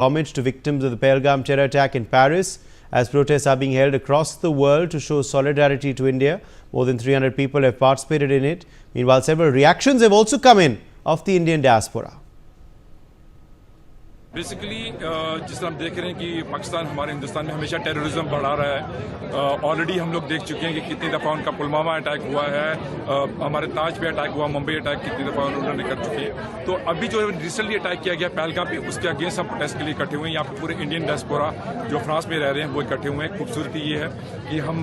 Homage to victims of the Pahalgam terror attack in Paris as protests are being held across the world to show solidarity to India. More than 300 people have participated in it. Meanwhile, several reactions have also come in of the Indian diaspora. Basically जिस तरह हम देख रहे हैं कि पाकिस्तान हमारे हिंदुस्तान में हमेशा टेररिज्म बढ़ा रहा है। ऑलरेडी हम लोग देख चुके हैं कि कितनी दफ़ा उनका पुलवामा अटैक हुआ है, हमारे ताज पे अटैक हुआ, मुंबई अटैक कितनी दफ़ा उन्होंने कर चुके हैं। तो अभी जो रिसेंटली अटैक किया गया पहलगाम पे, उसके अगेंस्ट हम प्रोटेस्ट के लिए इकट्ठे हुए हैं। यहाँ पे पूरे इंडियन डायस्पोरा जो फ्रांस में रह रहे हैं वो इकट्ठे हुए हैं। खूबसूरती ये है कि हम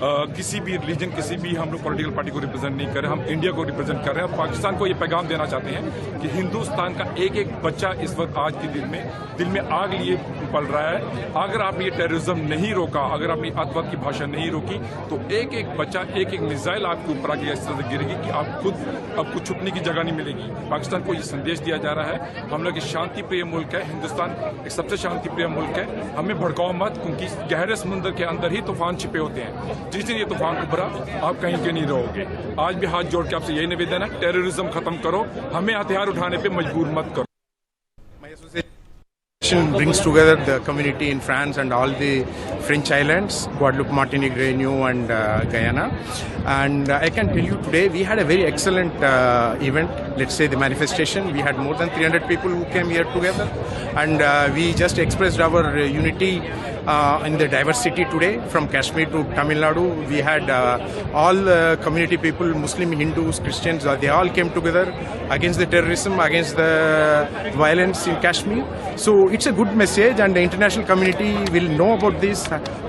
किसी भी रिलीजन, किसी भी हम लोग पॉलिटिकल पार्टी को रिप्रेजेंट नहीं कर रहे, हम इंडिया को रिप्रेजेंट कर रहे हैं। पाकिस्तान को ये पैगाम देना चाहते हैं कि हिंदुस्तान का एक एक बच्चा इस वक्त आज के दिल में आग लिए पल रहा है। अगर आपने ये टेररिज्म नहीं रोका, अगर आपने आतंकवाद की भाषा नहीं रोकी, तो एक एक बच्चा, एक एक मिसाइल आपके ऊपर आके इस तरह से गिरेगी कि आपको छुपने की जगह नहीं मिलेगी। पाकिस्तान को ये संदेश दिया जा रहा है हम लोग एक शांति प्रिय मुल्क है, हिंदुस्तान एक सबसे शांति प्रिय मुल्क है। हमें भड़काओ मत, क्योंकि गहरे समुद्र के अंदर ही तूफान छिपे होते हैं। जिस दिन ये तूफान उभरा, आप कहीं के नहीं रहोगे। आज भी हाथ जोड़ के आपसे यही निवेदन है, टेररिज्म खत्म करो, हमें हथियार उठाने पे मजबूर मत करो। Brings together the community in France and all the French islands, Guadeloupe, Martinique, Réunion and Guyana. And I can tell you today we had a very excellent event, let's say the manifestation. We had more than 300 people who came here together, and we just expressed our unity in the diversity today. From Kashmir to Tamil Nadu, we had all community people, Muslim, Hindus, Christians, they all came together against the terrorism, against the violence in Kashmir. So it's a good message, and the international community will know about this,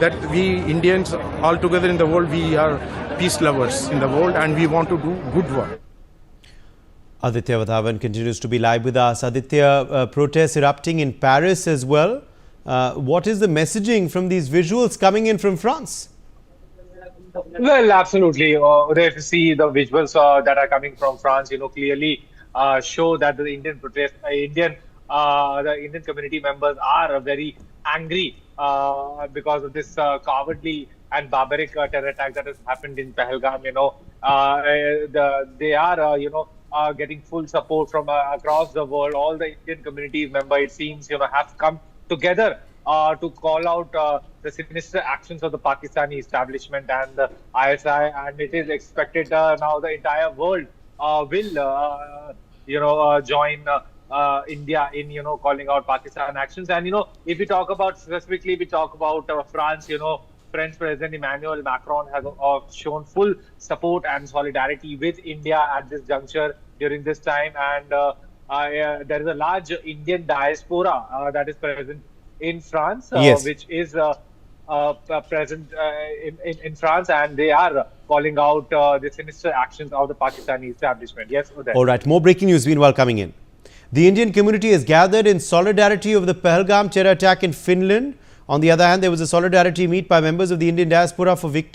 that we Indians all together in the world, we are peace lovers in the world, and we want to do good work. Aditya Vadhavan continues to be live with us. Aditya, protests erupting in Paris as well. What is the messaging from these visuals coming in from France? Well, absolutely. If you see the visuals that are coming from France, clearly show that the Indian community members are very angry because of this cowardly and barbaric terror attack that has happened in Pahalgam. They are getting full support from across the world. All the Indian community members, it seems, have come together to call out the sinister actions of the Pakistani establishment and the ISI, and it is expected now the entire world will join India in calling out Pakistan actions. And if we talk about specifically, we talk about France. French President Emmanuel Macron has shown full support and solidarity with India at this juncture during this time, and there is a large Indian diaspora that is present in France, yes, which is present in France, and they are calling out the sinister actions of the Pakistani establishment. Yes, Uday. All right, more breaking news meanwhile coming in. The Indian community has gathered in solidarity of the Pahalgam terror attack in Finland. On the other hand, there was a solidarity meet by members of the Indian diaspora for victims